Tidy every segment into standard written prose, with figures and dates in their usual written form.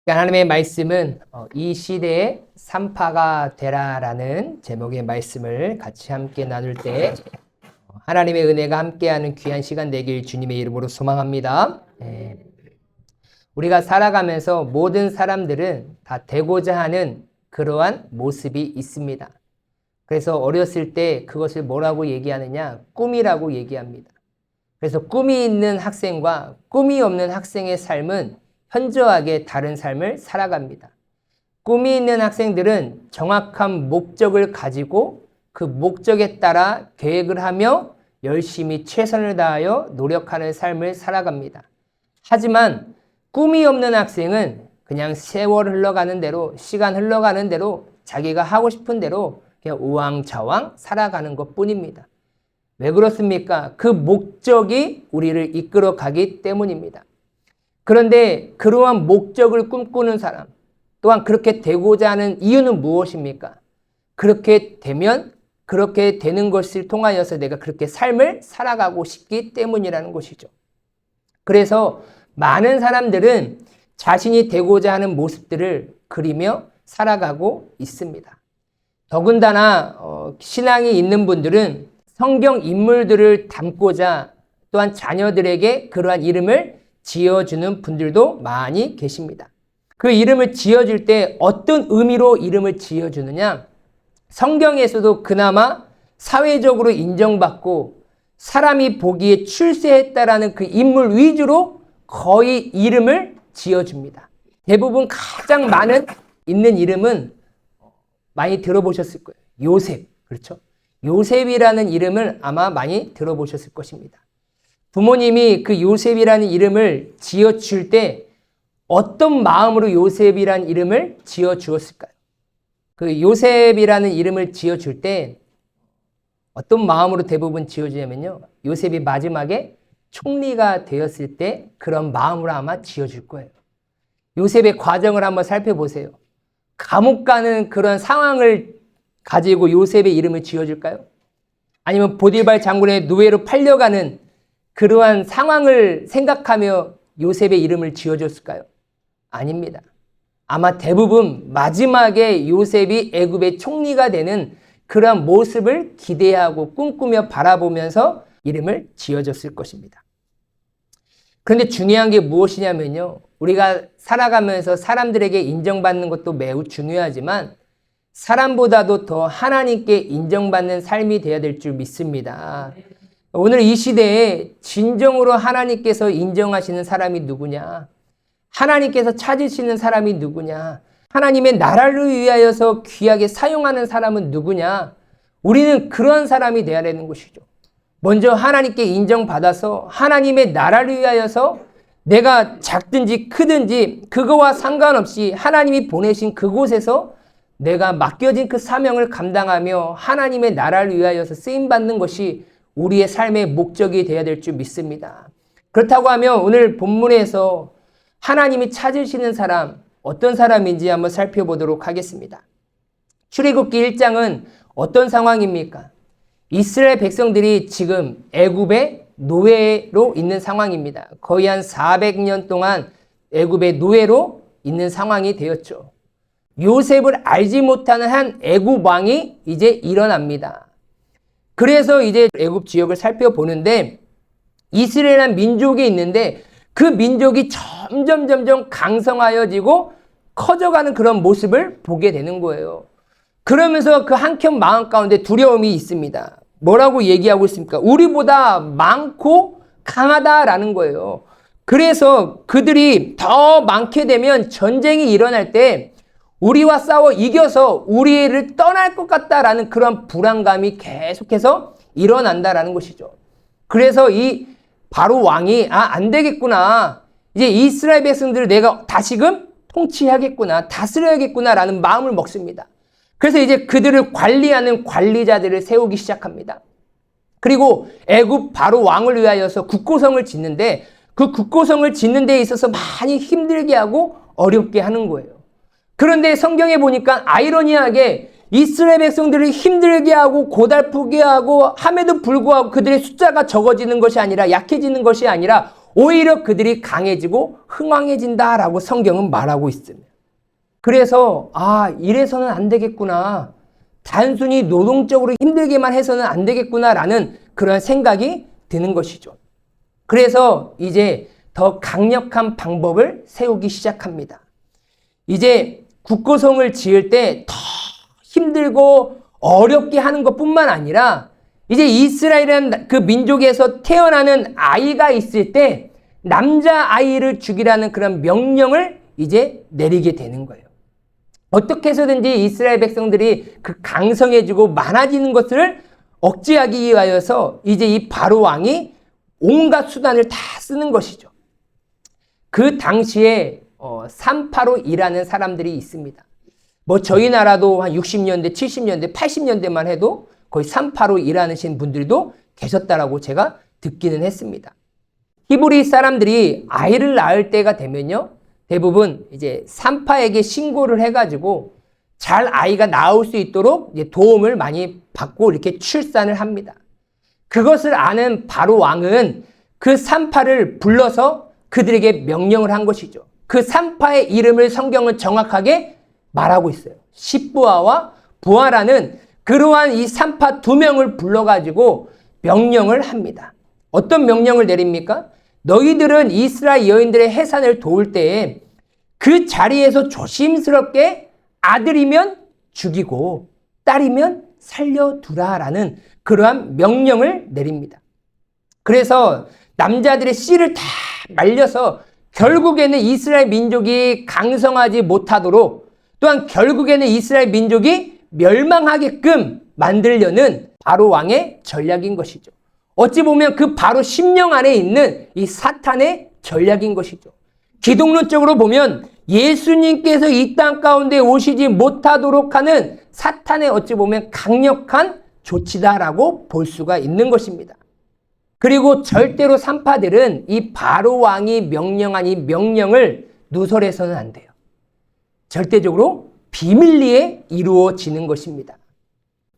하나님의 말씀은 이 시대의 산파가 되라라는 제목의 말씀을 같이 함께 나눌 때 하나님의 은혜가 함께하는 귀한 시간 되길 주님의 이름으로 소망합니다. 우리가 살아가면서 모든 사람들은 다 되고자 하는 그러한 모습이 있습니다. 그래서 어렸을 때 그것을 뭐라고 얘기하느냐? 꿈이라고 얘기합니다. 그래서 꿈이 있는 학생과 꿈이 없는 학생의 삶은 현저하게 다른 삶을 살아갑니다. 꿈이 있는 학생들은 정확한 목적을 가지고 그 목적에 따라 계획을 하며 열심히 최선을 다하여 노력하는 삶을 살아갑니다. 하지만 꿈이 없는 학생은 그냥 세월 흘러가는 대로, 시간 흘러가는 대로 자기가 하고 싶은 대로 그냥 우왕좌왕 살아가는 것뿐입니다. 왜 그렇습니까? 그 목적이 우리를 이끌어 가기 때문입니다. 그런데 그러한 목적을 꿈꾸는 사람, 또한 그렇게 되고자 하는 이유는 무엇입니까? 그렇게 되면 그렇게 되는 것을 통하여서 내가 그렇게 삶을 살아가고 싶기 때문이라는 것이죠. 그래서 많은 사람들은 자신이 되고자 하는 모습들을 그리며 살아가고 있습니다. 더군다나 신앙이 있는 분들은 성경 인물들을 닮고자 또한 자녀들에게 그러한 이름을 지어주는 분들도 많이 계십니다. 그 이름을 지어줄 때 어떤 의미로 이름을 지어주느냐? 성경에서도 그나마 사회적으로 인정받고 사람이 보기에 출세했다라는 그 인물 위주로 거의 이름을 지어줍니다. 대부분 가장 많은 있는 이름은 많이 들어보셨을 거예요. 요셉, 그렇죠? 요셉이라는 이름을 아마 많이 들어보셨을 것입니다. 부모님이 그 요셉이라는 이름을 지어줄 때 어떤 마음으로 요셉이라는 이름을 지어주었을까요? 그 요셉이라는 이름을 지어줄 때 어떤 마음으로 대부분 지어주냐면요. 요셉이 마지막에 총리가 되었을 때 그런 마음으로 아마 지어줄 거예요. 요셉의 과정을 한번 살펴보세요. 감옥 가는 그런 상황을 가지고 요셉의 이름을 지어줄까요? 아니면 보디발 장군의 노예로 팔려가는 그러한 상황을 생각하며 요셉의 이름을 지어줬을까요? 아닙니다. 아마 대부분 마지막에 요셉이 애굽의 총리가 되는 그러한 모습을 기대하고 꿈꾸며 바라보면서 이름을 지어줬을 것입니다. 그런데 중요한 게 무엇이냐면요. 우리가 살아가면서 사람들에게 인정받는 것도 매우 중요하지만 사람보다도 더 하나님께 인정받는 삶이 되어야 될 줄 믿습니다. 오늘 이 시대에 진정으로 하나님께서 인정하시는 사람이 누구냐? 하나님께서 찾으시는 사람이 누구냐? 하나님의 나라를 위하여서 귀하게 사용하는 사람은 누구냐? 우리는 그런 사람이 되어야 되는 것이죠. 먼저 하나님께 인정받아서 하나님의 나라를 위하여서 내가 작든지 크든지 그거와 상관없이 하나님이 보내신 그곳에서 내가 맡겨진 그 사명을 감당하며 하나님의 나라를 위하여서 쓰임받는 것이 우리의 삶의 목적이 되어야 될 줄 믿습니다. 그렇다고 하면 오늘 본문에서 하나님이 찾으시는 사람 어떤 사람인지 한번 살펴보도록 하겠습니다. 출애굽기 1장은 어떤 상황입니까? 이스라엘 백성들이 지금 애굽의 노예로 있는 상황입니다. 거의 한 400년 동안 애굽의 노예로 있는 상황이 되었죠. 요셉을 알지 못하는 한 애굽 왕이 이제 일어납니다. 그래서 이제 애굽 지역을 살펴보는데 이스라엘이라는 민족이 있는데 그 민족이 점점 강성하여지고 커져가는 그런 모습을 보게 되는 거예요. 그러면서 그 한켠 마음 가운데 두려움이 있습니다. 뭐라고 얘기하고 있습니까? 우리보다 많고 강하다라는 거예요. 그래서 그들이 더 많게 되면 전쟁이 일어날 때 우리와 싸워 이겨서 우리를 떠날 것 같다라는 그런 불안감이 계속해서 일어난다라는 것이죠. 그래서 이 바로 왕이 안 되겠구나. 이제 이스라엘 백성들을 내가 다시금 통치해야겠구나. 다스려야겠구나라는 마음을 먹습니다. 그래서 이제 그들을 관리하는 관리자들을 세우기 시작합니다. 그리고 애굽 바로 왕을 위하여서 국고성을 짓는데 그 국고성을 짓는 데 있어서 많이 힘들게 하고 어렵게 하는 거예요. 그런데 성경에 보니까 아이러니하게 이스라엘 백성들을 힘들게 하고 고달프게 하고 함에도 불구하고 그들의 숫자가 적어지는 것이 아니라 약해지는 것이 아니라 오히려 그들이 강해지고 흥왕해진다라고 성경은 말하고 있습니다. 그래서 이래서는 안 되겠구나. 단순히 노동적으로 힘들게만 해서는 안 되겠구나라는 그런 생각이 드는 것이죠. 그래서 이제 더 강력한 방법을 세우기 시작합니다. 이제 국고성을 지을 때 더 힘들고 어렵게 하는 것뿐만 아니라 이제 이스라엘이라는 그 민족에서 태어나는 아이가 있을 때 남자아이를 죽이라는 그런 명령을 이제 내리게 되는 거예요. 어떻게 해서든지 이스라엘 백성들이 그 강성해지고 많아지는 것을 억제하기 위하여서 이제 이 바로 왕이 온갖 수단을 다 쓰는 것이죠. 그 당시에 382라는 사람들이 있습니다. 뭐 저희 나라도 한 60년대, 70년대, 80년대만 해도 거의 382 일하시는 분들도 계셨다라고 제가 듣기는 했습니다. 히브리 사람들이 아이를 낳을 때가 되면요, 대부분 이제 산파에게 신고를 해가지고 잘 아이가 나올 수 있도록 이제 도움을 많이 받고 이렇게 출산을 합니다. 그것을 아는 바로 왕은 그 산파를 불러서 그들에게 명령을 한 것이죠. 그 산파의 이름을 성경은 정확하게 말하고 있어요. 십부아와 부아라는 그러한 이 산파 2명을 불러가지고 명령을 합니다. 어떤 명령을 내립니까? 너희들은 이스라엘 여인들의 해산을 도울 때에 그 자리에서 조심스럽게 아들이면 죽이고 딸이면 살려두라라는 그러한 명령을 내립니다. 그래서 남자들의 씨를 다 말려서 결국에는 이스라엘 민족이 강성하지 못하도록, 또한 결국에는 이스라엘 민족이 멸망하게끔 만들려는 바로 왕의 전략인 것이죠. 어찌 보면 그 바로 심령 안에 있는 이 사탄의 전략인 것이죠. 기독론적으로 보면 예수님께서 이 땅 가운데 오시지 못하도록 하는 사탄의 어찌 보면 강력한 조치다라고 볼 수가 있는 것입니다. 그리고 절대로 산파들은 이 바로 왕이 명령한 이 명령을 누설해서는 안 돼요. 절대적으로 비밀리에 이루어지는 것입니다.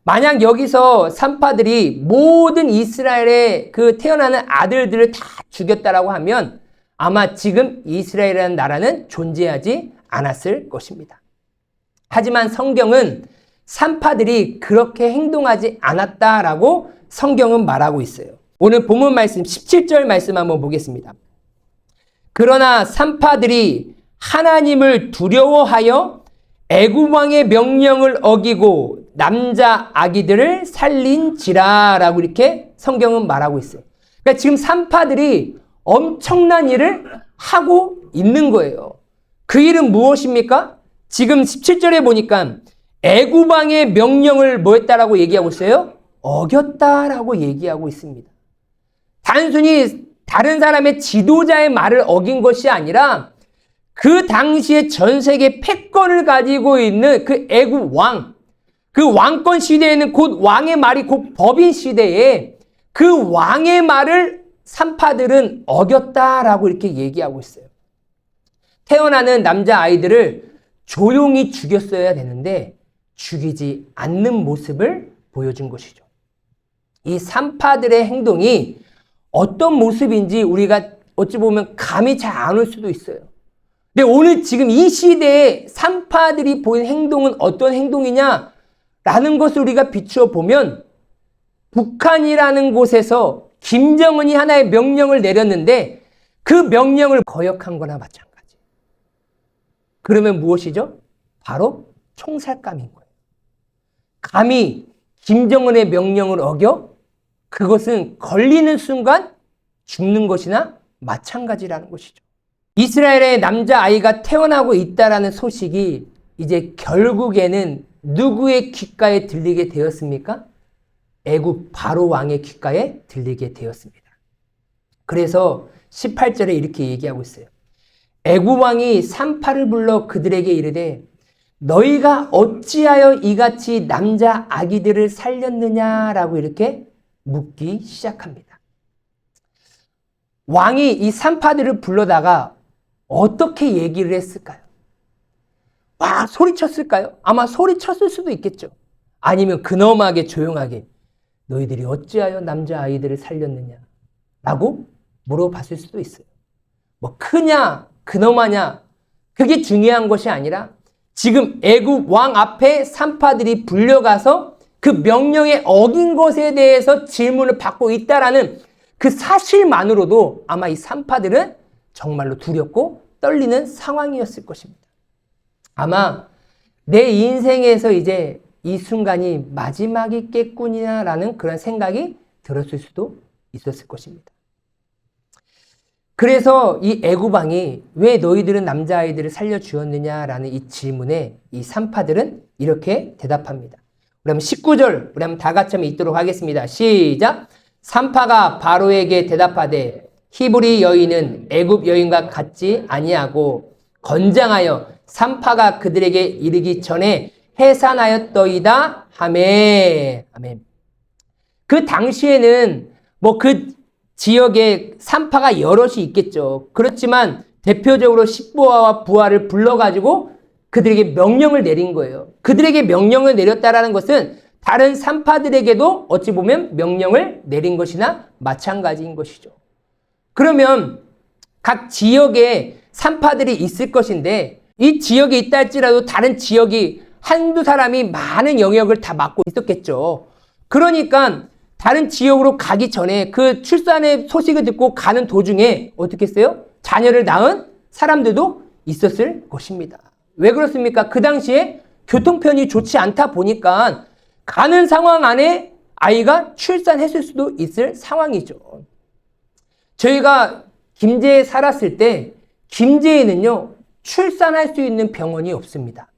만약 여기서 산파들이 모든 이스라엘의 그 태어나는 아들들을 다 죽였다라고 하면 아마 지금 이스라엘이라는 나라는 존재하지 않았을 것입니다. 하지만 성경은 산파들이 그렇게 행동하지 않았다라고 성경은 말하고 있어요. 오늘 본문 말씀 17절 말씀 한번 보겠습니다. 그러나 산파들이 하나님을 두려워하여 애굽 왕의 명령을 어기고 남자 아기들을 살린지라라고 이렇게 성경은 말하고 있어요. 그러니까 지금 산파들이 엄청난 일을 하고 있는 거예요. 그 일은 무엇입니까? 지금 17절에 보니까 애굽 왕의 명령을 뭐 했다라고 얘기하고 있어요? 어겼다라고 얘기하고 있습니다. 단순히 다른 사람의 지도자의 말을 어긴 것이 아니라 그 당시에 전 세계 패권을 가지고 있는 그 애굽 왕, 그 왕권 시대에는 곧 왕의 말이 곧 법인 시대에 그 왕의 말을 산파들은 어겼다라고 이렇게 얘기하고 있어요. 태어나는 남자아이들을 조용히 죽였어야 되는데 죽이지 않는 모습을 보여준 것이죠. 이 산파들의 행동이 어떤 모습인지 우리가 어찌 보면 감이 잘 안 올 수도 있어요. 근데 오늘 지금 이 시대에 산파들이 보인 행동은 어떤 행동이냐라는 것을 우리가 비추어 보면 북한이라는 곳에서 김정은이 하나의 명령을 내렸는데 그 명령을 거역한 거나 마찬가지. 그러면 무엇이죠? 바로 총살감인 거예요. 감히 김정은의 명령을 어겨? 그것은 걸리는 순간 죽는 것이나 마찬가지라는 것이죠. 이스라엘의 남자아이가 태어나고 있다라는 소식이 이제 결국에는 누구의 귓가에 들리게 되었습니까? 애굽 바로 왕의 귓가에 들리게 되었습니다. 그래서 18절에 이렇게 얘기하고 있어요. 애굽 왕이 산파를 불러 그들에게 이르되 너희가 어찌하여 이같이 남자 아기들을 살렸느냐라고 이렇게 묻기 시작합니다. 왕이 이 산파들을 불러다가 어떻게 얘기를 했을까요? 와, 소리쳤을까요? 아마 소리쳤을 수도 있겠죠. 아니면 근엄하게 조용하게 너희들이 어찌하여 남자아이들을 살렸느냐 라고 물어봤을 수도 있어요. 뭐 크냐 근엄하냐 그게 중요한 것이 아니라 지금 애굽 왕 앞에 산파들이 불려가서 그 명령에 어긴 것에 대해서 질문을 받고 있다라는 그 사실만으로도 아마 이 산파들은 정말로 두렵고 떨리는 상황이었을 것입니다. 아마 내 인생에서 이제 이 순간이 마지막이겠구나라는 그런 생각이 들었을 수도 있었을 것입니다. 그래서 이 애굽 왕이 왜 너희들은 남자아이들을 살려주었느냐라는 이 질문에 이 산파들은 이렇게 대답합니다. 우리 한번 19절 우리 한번 다 같이 한번 읽도록 하겠습니다. 시작! 산파가 바로에게 대답하되 히브리 여인은 애굽 여인과 같지 아니하고 건장하여 산파가 그들에게 이르기 전에 해산하였더이다 하매. 아멘. 그 당시에는 뭐 그 지역에 산파가 여럿이 있겠죠. 그렇지만 대표적으로 십부아와 부하를 불러가지고 그들에게 명령을 내린 거예요. 그들에게 명령을 내렸다라는 것은 다른 산파들에게도 어찌 보면 명령을 내린 것이나 마찬가지인 것이죠. 그러면 각 지역에 산파들이 있을 것인데 이 지역에 있다 할지라도 다른 지역이 한두 사람이 많은 영역을 다 맡고 있었겠죠. 그러니까 다른 지역으로 가기 전에 그 출산의 소식을 듣고 가는 도중에 어떻게 했어요? 자녀를 낳은 사람들도 있었을 것입니다. 왜 그렇습니까? 그 당시에 교통편이 좋지 않다 보니까 가는 상황 안에 아이가 출산했을 수도 있을 상황이죠. 저희가 김제에 살았을 때 김제에는요 출산할 수 있는 병원이 없습니다.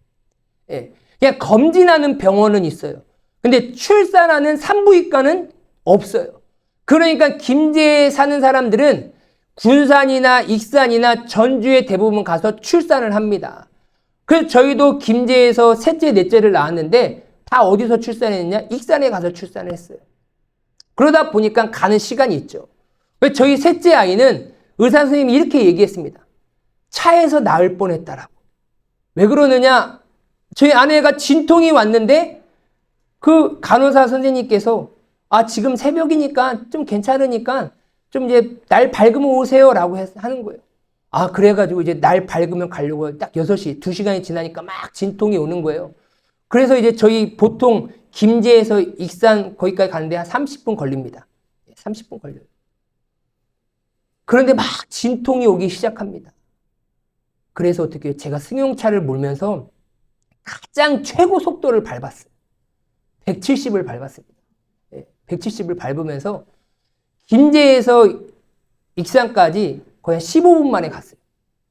예, 그냥 검진하는 병원은 있어요. 근데 출산하는 산부인과는 없어요. 그러니까 김제에 사는 사람들은 군산이나 익산이나 전주에 대부분 가서 출산을 합니다. 그래서 저희도 김제에서 셋째, 넷째를 낳았는데 다 어디서 출산했느냐? 익산에 가서 출산을 했어요. 그러다 보니까 가는 시간이 있죠. 저희 셋째 아이는 의사 선생님이 이렇게 얘기했습니다. 차에서 낳을 뻔했다라고. 왜 그러느냐? 저희 아내가 진통이 왔는데 그 간호사 선생님께서 지금 새벽이니까 좀 괜찮으니까 좀 이제 날 밝으면 오세요라고 하는 거예요. 그래가지고 이제 날 밝으면 가려고 딱 6시, 2시간이 지나니까 막 진통이 오는 거예요. 그래서 이제 저희 보통 김제에서 익산 거기까지 가는데 한 30분 걸립니다. 30분 걸려요. 그런데 막 진통이 오기 시작합니다. 그래서 어떻게 해요? 제가 승용차를 몰면서 가장 최고 속도를 밟았어요. 170을 밟았습니다. 170을 밟으면서 김제에서 익산까지 거의 한 15분 만에 갔어요.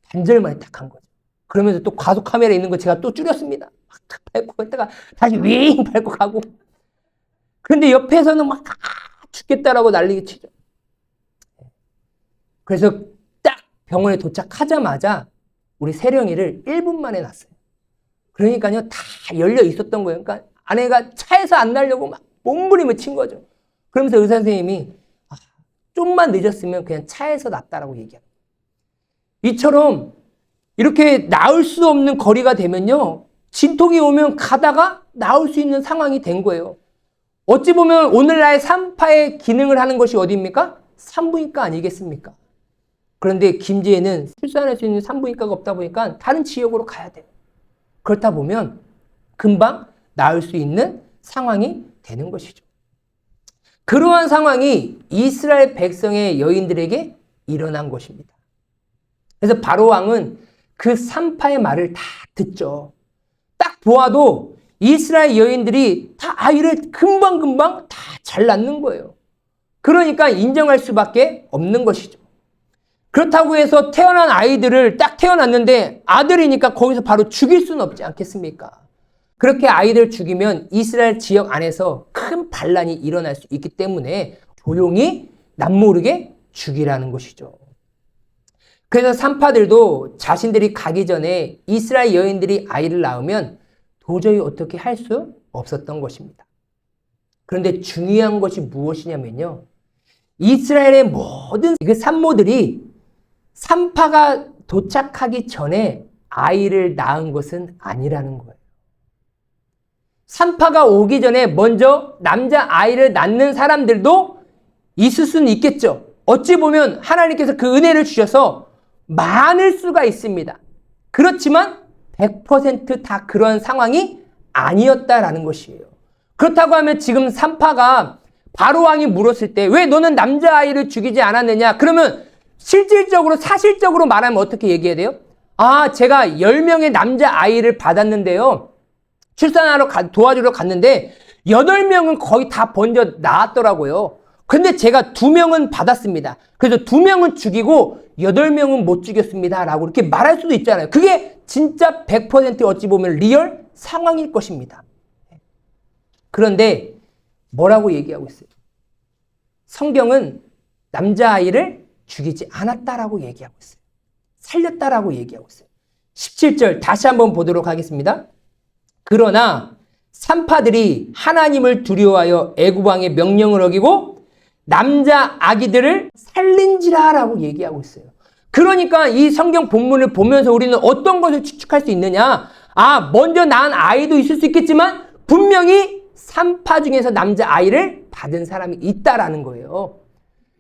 단절 만에 딱 간 거죠. 그러면서 또 과속 카메라 있는 거 제가 또 줄였습니다. 막 밟고 있다가 다시 윙 밟고 가고. 그런데 옆에서는 막 죽겠다라고 난리를 치죠. 그래서 딱 병원에 도착하자마자 우리 세령이를 1분 만에 낳았어요. 그러니까요 다 열려 있었던 거예요. 그러니까 아내가 차에서 안 나려고 막 몸부림을 친 거죠. 그러면서 의사 선생님이 좀만 늦었으면 그냥 차에서 낳았다라고 얘기합니다. 이처럼 이렇게 나올 수 없는 거리가 되면요 진통이 오면 가다가 나올 수 있는 상황이 된 거예요. 어찌 보면 오늘날 산파의 기능을 하는 것이 어디입니까? 산부인과 아니겠습니까? 그런데 김제에는 출산할 수 있는 산부인과가 없다 보니까 다른 지역으로 가야 돼요. 그렇다 보면 금방 나을 수 있는 상황이 되는 것이죠. 그러한 상황이 이스라엘 백성의 여인들에게 일어난 것입니다. 그래서 바로 왕은 그 산파의 말을 다 듣죠. 딱 보아도 이스라엘 여인들이 다 아이를 금방금방 다 잘 낳는 거예요. 그러니까 인정할 수밖에 없는 것이죠. 그렇다고 해서 태어난 아이들을 딱 태어났는데 아들이니까 거기서 바로 죽일 수는 없지 않겠습니까? 그렇게 아이들 죽이면 이스라엘 지역 안에서 큰 반란이 일어날 수 있기 때문에 조용히 남모르게 죽이라는 것이죠. 그래서 산파들도 자신들이 가기 전에 이스라엘 여인들이 아이를 낳으면 도저히 어떻게 할 수 없었던 것입니다. 그런데 중요한 것이 무엇이냐면요. 이스라엘의 모든 그 산모들이 산파가 도착하기 전에 아이를 낳은 것은 아니라는 거예요. 산파가 오기 전에 먼저 남자 아이를 낳는 사람들도 있을 수는 있겠죠. 어찌 보면 하나님께서 그 은혜를 주셔서 많을 수가 있습니다. 그렇지만 100% 그런 상황이 아니었다라는 것이에요. 그렇다고 하면 지금 산파가 바로왕이 물었을 때 왜 너는 남자아이를 죽이지 않았느냐? 그러면 실질적으로 사실적으로 말하면 어떻게 얘기해야 돼요? 제가 10명의 남자아이를 받았는데요. 출산하러 도와주러 갔는데 8명은 거의 다 번져 나왔더라고요. 근데 제가 2명은 받았습니다. 그래서 2명은 죽이고 8명은 못 죽였습니다. 라고 이렇게 말할 수도 있잖아요. 그게 진짜 100% 어찌 보면 리얼 상황일 것입니다. 그런데 뭐라고 얘기하고 있어요? 성경은 남자아이를 죽이지 않았다라고 얘기하고 있어요. 살렸다라고 얘기하고 있어요. 17절 다시 한번 보도록 하겠습니다. 그러나 산파들이 하나님을 두려워하여 애굽 왕의 명령을 어기고 남자 아기들을 살린지라라고 얘기하고 있어요. 그러니까 이 성경 본문을 보면서 우리는 어떤 것을 추측할 수 있느냐? 먼저 낳은 아이도 있을 수 있겠지만 분명히 산파 중에서 남자 아이를 받은 사람이 있다라는 거예요.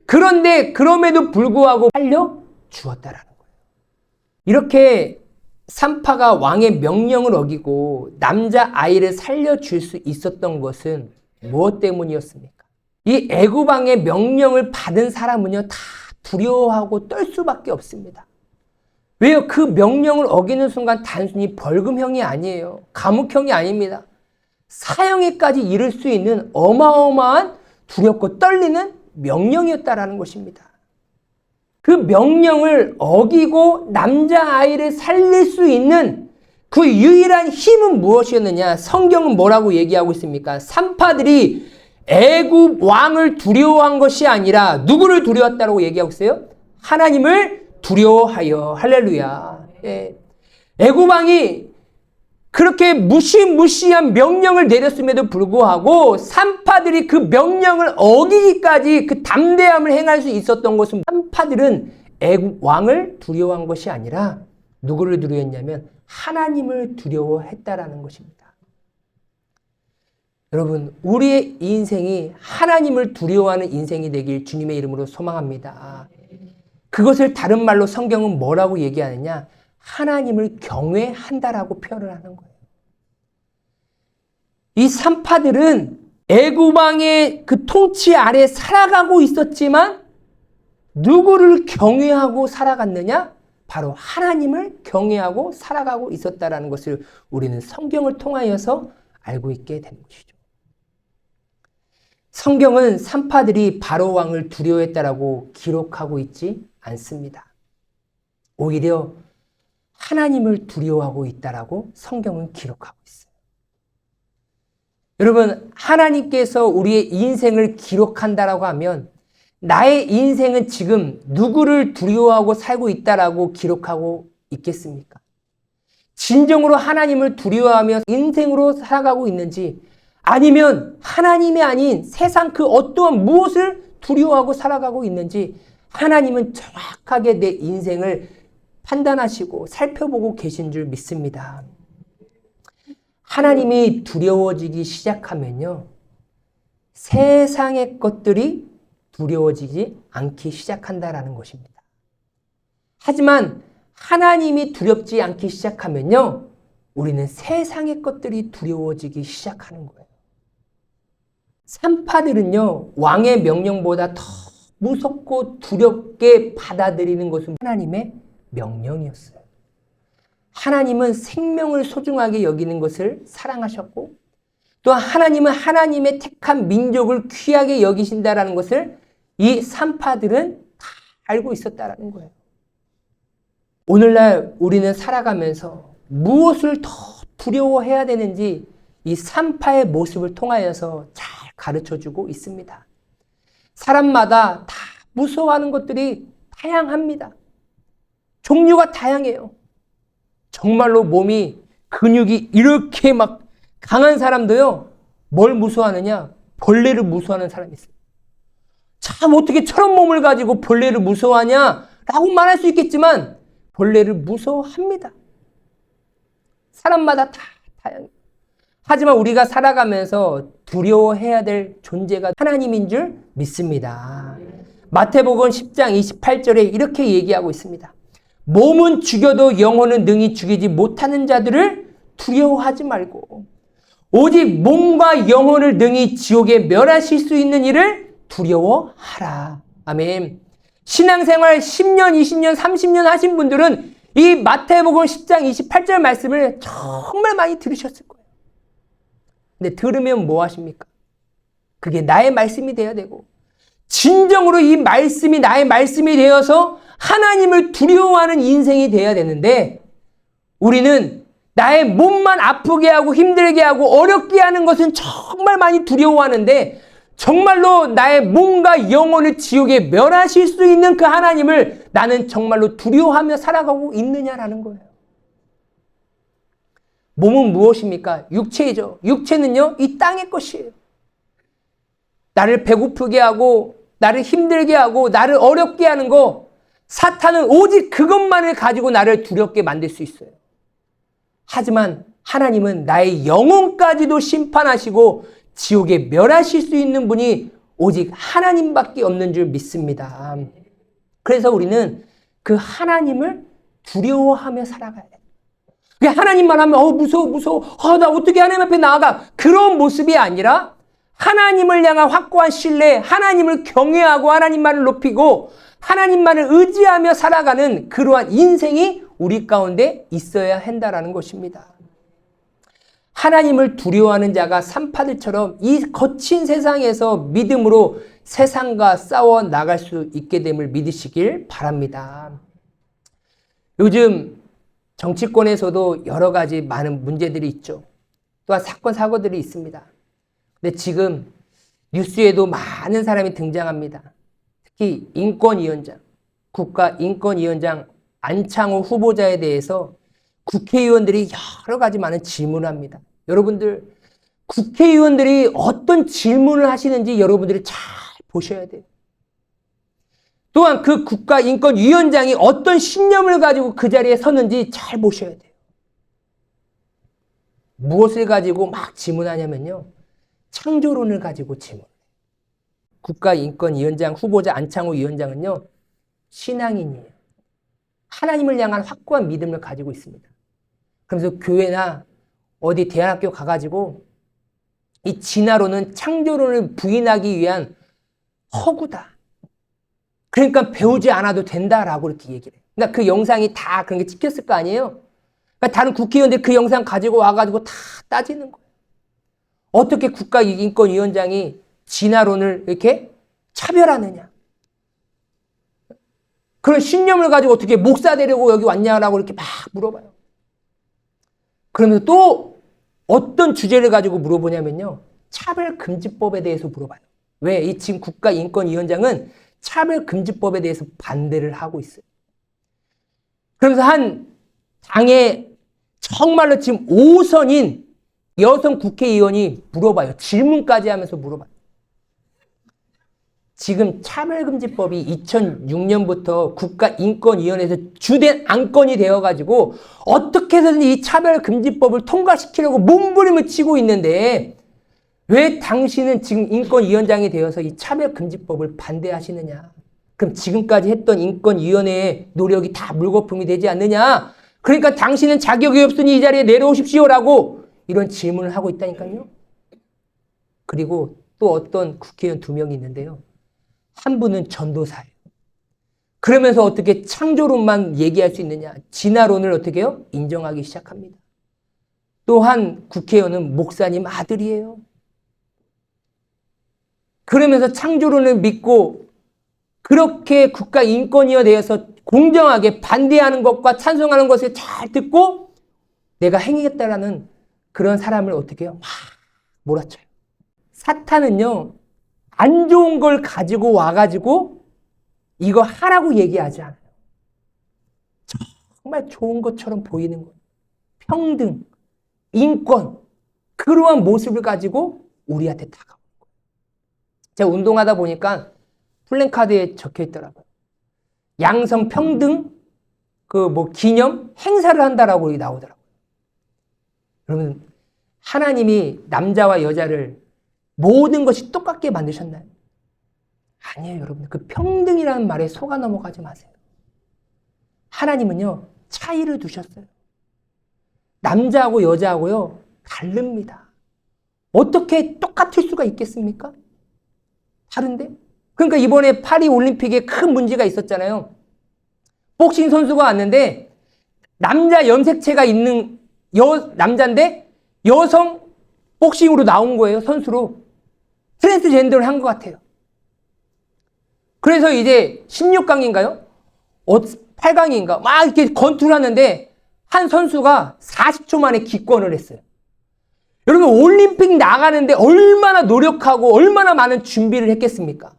그런데 그럼에도 불구하고 살려 주었다라는 거예요. 이렇게 산파가 왕의 명령을 어기고 남자 아이를 살려줄 수 있었던 것은 무엇 때문이었습니까? 이 애굽 왕의 명령을 받은 사람은요 다 두려워하고 떨 수밖에 없습니다. 왜요? 그 명령을 어기는 순간 단순히 벌금형이 아니에요. 감옥형이 아닙니다. 사형에까지 이를 수 있는 어마어마한 두렵고 떨리는 명령이었다라는 것입니다. 그 명령을 어기고 남자아이를 살릴 수 있는 그 유일한 힘은 무엇이었느냐? 성경은 뭐라고 얘기하고 있습니까? 산파들이 애굽 왕을 두려워한 것이 아니라 누구를 두려웠다고 얘기하고 있어요? 하나님을 두려워하여. 할렐루야. 예. 애굽 왕이 그렇게 무시무시한 명령을 내렸음에도 불구하고 산파들이 그 명령을 어기기까지 그 담대함을 행할 수 있었던 것은 산파들은 애굽 왕을 두려워한 것이 아니라 누구를 두려워했냐면 하나님을 두려워했다라는 것입니다. 여러분, 우리의 인생이 하나님을 두려워하는 인생이 되길 주님의 이름으로 소망합니다. 그것을 다른 말로 성경은 뭐라고 얘기하느냐? 하나님을 경외한다라고 표현을 하는 거예요. 이 산파들은 애굽 왕의 그 통치 아래 살아가고 있었지만 누구를 경외하고 살아갔느냐? 바로 하나님을 경외하고 살아가고 있었다라는 것을 우리는 성경을 통하여서 알고 있게 되는 것이죠. 성경은 산파들이 바로 왕을 두려워했다라고 기록하고 있지 않습니다. 오히려 하나님을 두려워하고 있다라고 성경은 기록하고 있어요. 여러분, 하나님께서 우리의 인생을 기록한다라고 하면 나의 인생은 지금 누구를 두려워하고 살고 있다라고 기록하고 있겠습니까? 진정으로 하나님을 두려워하며 인생으로 살아가고 있는지 아니면 하나님이 아닌 세상 그 어떠한 무엇을 두려워하고 살아가고 있는지 하나님은 정확하게 내 인생을 판단하시고 살펴보고 계신 줄 믿습니다. 하나님이 두려워지기 시작하면요, 세상의 것들이 두려워지지 않기 시작한다라는 것입니다. 하지만 하나님이 두렵지 않기 시작하면요, 우리는 세상의 것들이 두려워지기 시작하는 거예요. 산파들은요, 왕의 명령보다 더 무섭고 두렵게 받아들이는 것은 하나님의 명령이었어요. 하나님은 생명을 소중하게 여기는 것을 사랑하셨고 또 하나님은 하나님의 택한 민족을 귀하게 여기신다라는 것을 이 산파들은 다 알고 있었다라는 거예요. 오늘날 우리는 살아가면서 무엇을 더 두려워해야 되는지 이 산파의 모습을 통하여서 잘 가르쳐주고 있습니다. 사람마다 다 무서워하는 것들이 다양합니다. 종류가 다양해요. 정말로 몸이 근육이 이렇게 막 강한 사람도요, 뭘 무서워하느냐? 벌레를 무서워하는 사람이 있어요. 참 어떻게 저런 몸을 가지고 벌레를 무서워하냐? 라고 말할 수 있겠지만 벌레를 무서워합니다. 사람마다 다 다양해요. 하지만 우리가 살아가면서 두려워해야 될 존재가 하나님인 줄 믿습니다. 마태복음 10장 28절에 이렇게 얘기하고 있습니다. 몸은 죽여도 영혼은 능히 죽이지 못하는 자들을 두려워하지 말고 오직 몸과 영혼을 능히 지옥에 멸하실 수 있는 일을 두려워하라. 아멘. 신앙생활 10년, 20년, 30년 하신 분들은 이 마태복음 10장 28절 말씀을 정말 많이 들으셨을 거예요. 근데 들으면 뭐 하십니까? 그게 나의 말씀이 되어야 되고 진정으로 이 말씀이 나의 말씀이 되어서 하나님을 두려워하는 인생이 되어야 되는데 우리는 나의 몸만 아프게 하고 힘들게 하고 어렵게 하는 것은 정말 많이 두려워하는데 정말로 나의 몸과 영혼을 지옥에 멸하실 수 있는 그 하나님을 나는 정말로 두려워하며 살아가고 있느냐라는 거예요. 몸은 무엇입니까? 육체이죠. 육체는요, 이 땅의 것이에요. 나를 배고프게 하고 나를 힘들게 하고 나를 어렵게 하는 거 사탄은 오직 그것만을 가지고 나를 두렵게 만들 수 있어요. 하지만 하나님은 나의 영혼까지도 심판하시고 지옥에 멸하실 수 있는 분이 오직 하나님밖에 없는 줄 믿습니다. 그래서 우리는 그 하나님을 두려워하며 살아가야 돼요. 하나님만 하면 무서워 나 어떻게 하나님 앞에 나아가 그런 모습이 아니라 하나님을 향한 확고한 신뢰, 하나님을 경외하고 하나님만을 높이고 하나님만을 의지하며 살아가는 그러한 인생이 우리 가운데 있어야 한다는 것입니다. 하나님을 두려워하는 자가 산파들처럼 이 거친 세상에서 믿음으로 세상과 싸워 나갈 수 있게 됨을 믿으시길 바랍니다. 요즘 정치권에서도 여러 가지 많은 문제들이 있죠. 또한 사건, 사고들이 있습니다. 근데 지금 뉴스에도 많은 사람이 등장합니다. 특히 인권위원장, 국가인권위원장 안창호 후보자에 대해서 국회의원들이 여러 가지 많은 질문을 합니다. 여러분들, 국회의원들이 어떤 질문을 하시는지 여러분들이 잘 보셔야 돼요. 또한 그 국가인권위원장이 어떤 신념을 가지고 그 자리에 섰는지 잘 보셔야 돼요. 무엇을 가지고 막 질문하냐면요. 창조론을 가지고 질문해요. 국가인권위원장 후보자 안창호 위원장은요. 신앙인이에요. 하나님을 향한 확고한 믿음을 가지고 있습니다. 그래서 교회나 어디 대안학교 가가지고 이 진화론은 창조론을 부인하기 위한 허구다. 그러니까 배우지 않아도 된다라고 이렇게 얘기를 해요. 그러니까 그 영상이 다 그런 게 찍혔을 거 아니에요? 그러니까 다른 국회의원들이 그 영상 가지고 와가지고 다 따지는 거예요. 어떻게 국가인권위원장이 진화론을 이렇게 차별하느냐. 그런 신념을 가지고 어떻게 목사 되려고 여기 왔냐라고 이렇게 막 물어봐요. 그러면서 또 어떤 주제를 가지고 물어보냐면요. 차별금지법에 대해서 물어봐요. 왜? 이 지금 국가인권위원장은 차별금지법에 대해서 반대를 하고 있어요. 그러면서 한 당의 정말로 지금 5선인 여성 국회의원이 물어봐요. 질문까지 하면서 물어봐요. 지금 차별금지법이 2006년부터 국가인권위원회에서 주된 안건이 되어가지고 어떻게 해서든 이 차별금지법을 통과시키려고 몸부림을 치고 있는데 왜 당신은 지금 인권위원장이 되어서 이 차별금지법을 반대하시느냐? 그럼 지금까지 했던 인권위원회의 노력이 다 물거품이 되지 않느냐? 그러니까 당신은 자격이 없으니 이 자리에 내려오십시오라고 이런 질문을 하고 있다니까요. 그리고 또 어떤 국회의원 2명이 있는데요. 한 분은 전도사예요. 그러면서 어떻게 창조론만 얘기할 수 있느냐? 진화론을 어떻게 해요? 인정하기 시작합니다. 또 한 국회의원은 목사님 아들이에요. 그러면서 창조론을 믿고 그렇게 국가인권위에 대해서 공정하게 반대하는 것과 찬성하는 것을 잘 듣고 내가 행하겠다라는 그런 사람을 어떻게 해요? 막 몰아쳐요. 사탄은요. 안 좋은 걸 가지고 와가지고 이거 하라고 얘기하지 않아요. 정말 좋은 것처럼 보이는 거예요. 평등, 인권, 그러한 모습을 가지고 우리한테 다가오는 거예요. 제가 운동하다 보니까 플랜카드에 적혀 있더라고요. 양성 평등, 기념 행사를 한다라고 여기 나오더라고요. 그러면 하나님이 남자와 여자를 모든 것이 똑같게 만드셨나요? 아니에요, 여러분. 그 평등이라는 말에 속아 넘어가지 마세요. 하나님은요, 차이를 두셨어요. 남자하고 여자하고요, 다릅니다. 어떻게 똑같을 수가 있겠습니까? 다른데? 그러니까 이번에 파리 올림픽에 큰 문제가 있었잖아요. 복싱 선수가 왔는데 남자 염색체가 있는 남자인데 여성 복싱으로 나온 거예요, 선수로. 트랜스젠더를 한 것 같아요. 그래서 이제 16강인가요? 8강인가? 막 이렇게 권투를 하는데 한 선수가 40초 만에 기권을 했어요. 여러분, 올림픽 나가는데 얼마나 노력하고 얼마나 많은 준비를 했겠습니까?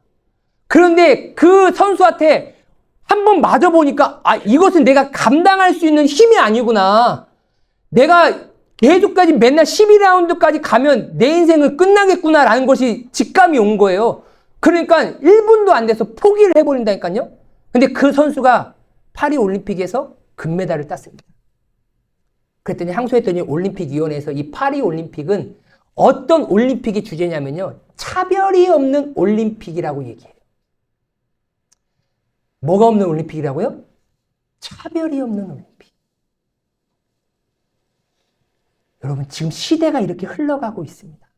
그런데 그 선수한테 한번 맞아보니까, 아, 이것은 내가 감당할 수 있는 힘이 아니구나. 내가 계속까지 맨날 12라운드까지 가면 내 인생은 끝나겠구나라는 것이 직감이 온 거예요. 그러니까 1분도 안 돼서 포기를 해버린다니까요. 근데 그 선수가 파리 올림픽에서 금메달을 땄습니다. 그랬더니 항소했더니 올림픽위원회에서 이 파리 올림픽은 어떤 올림픽이 주제냐면요, 차별이 없는 올림픽이라고 얘기해요. 뭐가 없는 올림픽이라고요? 차별이 없는 올림픽. 여러분, 지금 시대가 이렇게 흘러가고 있습니다.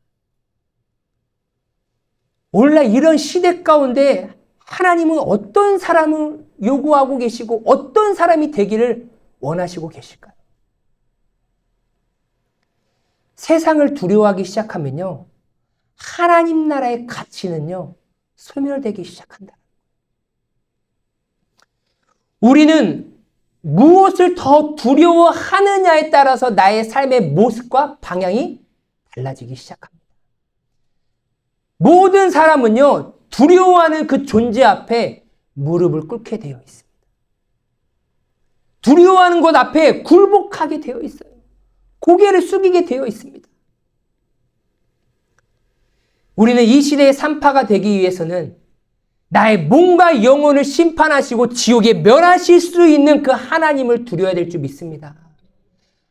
오늘날 이런 시대 가운데 하나님은 어떤 사람을 요구하고 계시고 어떤 사람이 되기를 원하시고 계실까요? 세상을 두려워하기 시작하면요, 하나님 나라의 가치는요, 소멸되기 시작한다. 우리는 무엇을 더 두려워하느냐에 따라서 나의 삶의 모습과 방향이 달라지기 시작합니다. 모든 사람은요, 두려워하는 그 존재 앞에 무릎을 꿇게 되어 있습니다. 두려워하는 것 앞에 굴복하게 되어 있어요. 고개를 숙이게 되어 있습니다. 우리는 이 시대의 산파가 되기 위해서는 나의 몸과 영혼을 심판하시고 지옥에 멸하실 수 있는 그 하나님을 두려워야 될 줄 믿습니다.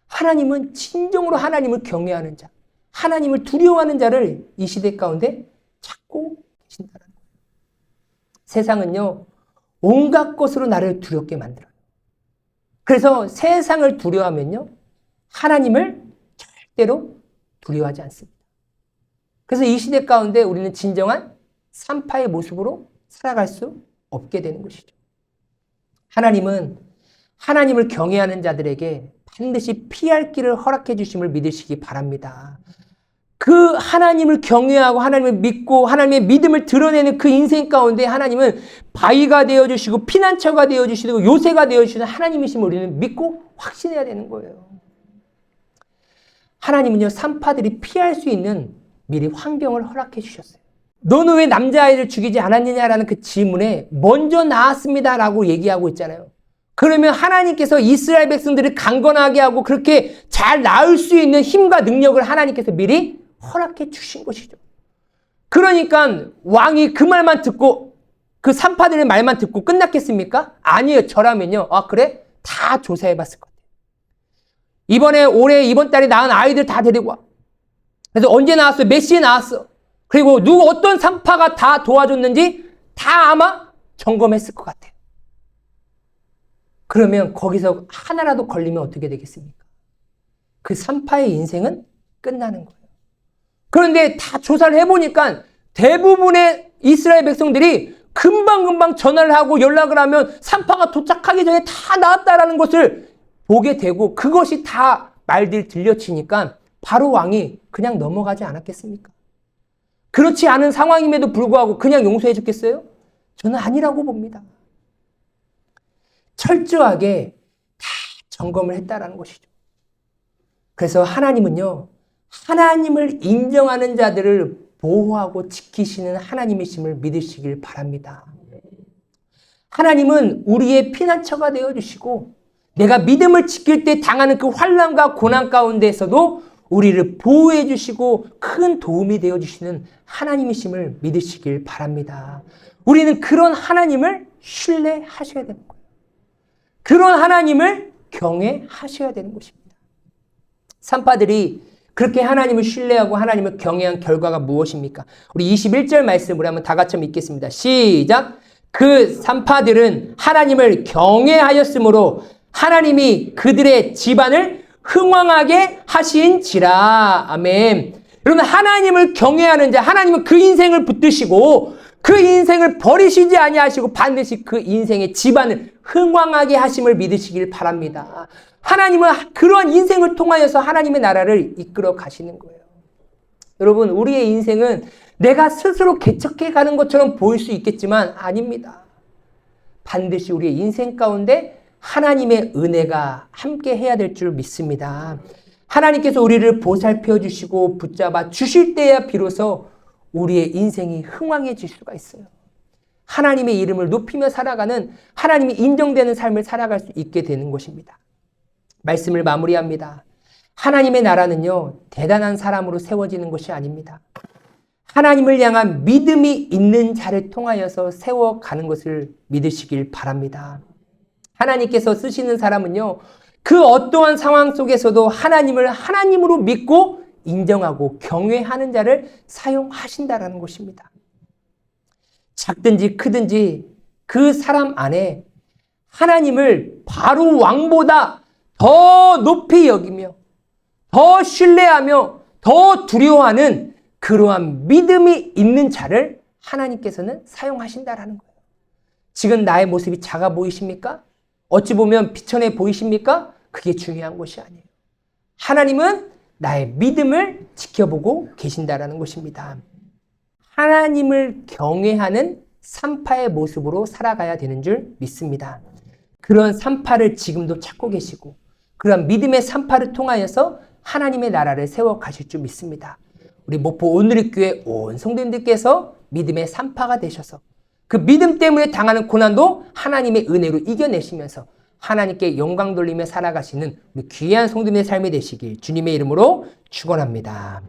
하나님은 진정으로 하나님을 경외하는 자, 하나님을 두려워하는 자를 이 시대 가운데 찾고 계신다는 거예요. 세상은요, 온갖 것으로 나를 두렵게 만들어요. 그래서 세상을 두려워하면요, 하나님을 절대로 두려워하지 않습니다. 그래서 이 시대 가운데 우리는 진정한 산파의 모습으로 살아갈 수 없게 되는 것이죠. 하나님은 하나님을 경외하는 자들에게 반드시 피할 길을 허락해 주심을 믿으시기 바랍니다. 그 하나님을 경외하고 하나님을 믿고 하나님의 믿음을 드러내는 그 인생 가운데 하나님은 바위가 되어주시고 피난처가 되어주시고 요새가 되어주시는 하나님이심을 우리는 믿고 확신해야 되는 거예요. 하나님은요, 산파들이 피할 수 있는 미리 환경을 허락해 주셨어요. 너는 왜 남자아이를 죽이지 않았느냐라는 그 질문에 먼저 나았습니다라고 얘기하고 있잖아요. 그러면 하나님께서 이스라엘 백성들을 강건하게 하고 그렇게 잘 낳을 수 있는 힘과 능력을 하나님께서 미리 허락해 주신 것이죠. 그러니까 왕이 그 말만 듣고 그 산파들의 말만 듣고 끝났겠습니까? 아니에요. 저라면요. 아, 그래? 다 조사해 봤을 것 같아요. 이번 달에 낳은 아이들 다 데리고 와. 그래서 언제 나왔어? 몇 시에 나왔어? 그리고 어떤 산파가 다 도와줬는지 다 아마 점검했을 것 같아요. 그러면 거기서 하나라도 걸리면 어떻게 되겠습니까? 그 산파의 인생은 끝나는 거예요. 그런데 다 조사를 해보니까 대부분의 이스라엘 백성들이 금방금방 전화를 하고 연락을 하면 산파가 도착하기 전에 다 나왔다라는 것을 보게 되고 그것이 다 말들이 들려치니까 바로 왕이 그냥 넘어가지 않았겠습니까? 그렇지 않은 상황임에도 불구하고 그냥 용서해 줬겠어요? 저는 아니라고 봅니다. 철저하게 다 점검을 했다라는 것이죠. 그래서 하나님은요, 하나님을 인정하는 자들을 보호하고 지키시는 하나님이심을 믿으시길 바랍니다. 하나님은 우리의 피난처가 되어주시고 내가 믿음을 지킬 때 당하는 그 환난과 고난 가운데에서도 우리를 보호해 주시고 큰 도움이 되어 주시는 하나님이심을 믿으시길 바랍니다. 우리는 그런 하나님을 신뢰하셔야 되는 거예요. 그런 하나님을 경외하셔야 되는 것입니다. 산파들이 그렇게 하나님을 신뢰하고 하나님을 경외한 결과가 무엇입니까? 우리 21절 말씀으로 한번 다 같이 읽겠습니다. 시작! 그 산파들은 하나님을 경외하였으므로 하나님이 그들의 집안을 흥왕하게 하신지라. 아멘. 여러분, 하나님을 경외하는 자, 하나님은 그 인생을 붙드시고 그 인생을 버리시지 아니하시고 반드시 그 인생의 집안을 흥왕하게 하심을 믿으시길 바랍니다. 하나님은 그러한 인생을 통하여서 하나님의 나라를 이끌어 가시는 거예요. 여러분, 우리의 인생은 내가 스스로 개척해 가는 것처럼 보일 수 있겠지만 아닙니다. 반드시 우리의 인생 가운데 하나님의 은혜가 함께 해야 될 줄 믿습니다. 하나님께서 우리를 보살펴 주시고 붙잡아 주실 때야 비로소 우리의 인생이 흥왕해질 수가 있어요. 하나님의 이름을 높이며 살아가는, 하나님이 인정되는 삶을 살아갈 수 있게 되는 것입니다. 말씀을 마무리합니다. 하나님의 나라는요, 대단한 사람으로 세워지는 것이 아닙니다. 하나님을 향한 믿음이 있는 자를 통하여서 세워가는 것을 믿으시길 바랍니다. 하나님께서 쓰시는 사람은요, 그 어떠한 상황 속에서도 하나님을 하나님으로 믿고 인정하고 경외하는 자를 사용하신다라는 것입니다. 작든지 크든지 그 사람 안에 하나님을 바로 왕보다 더 높이 여기며 더 신뢰하며 더 두려워하는 그러한 믿음이 있는 자를 하나님께서는 사용하신다라는 거예요. 지금 나의 모습이 작아 보이십니까? 어찌 보면 비천해 보이십니까? 그게 중요한 것이 아니에요. 하나님은 나의 믿음을 지켜보고 계신다라는 것입니다. 하나님을 경외하는 산파의 모습으로 살아가야 되는 줄 믿습니다. 그런 산파를 지금도 찾고 계시고 그런 믿음의 산파를 통하여서 하나님의 나라를 세워 가실 줄 믿습니다. 우리 목포 온누리교회 온 성도님들께서 믿음의 산파가 되셔서 그 믿음 때문에 당하는 고난도 하나님의 은혜로 이겨내시면서 하나님께 영광 돌리며 살아가시는 우리 귀한 성도님의 삶이 되시길 주님의 이름으로 축원합니다.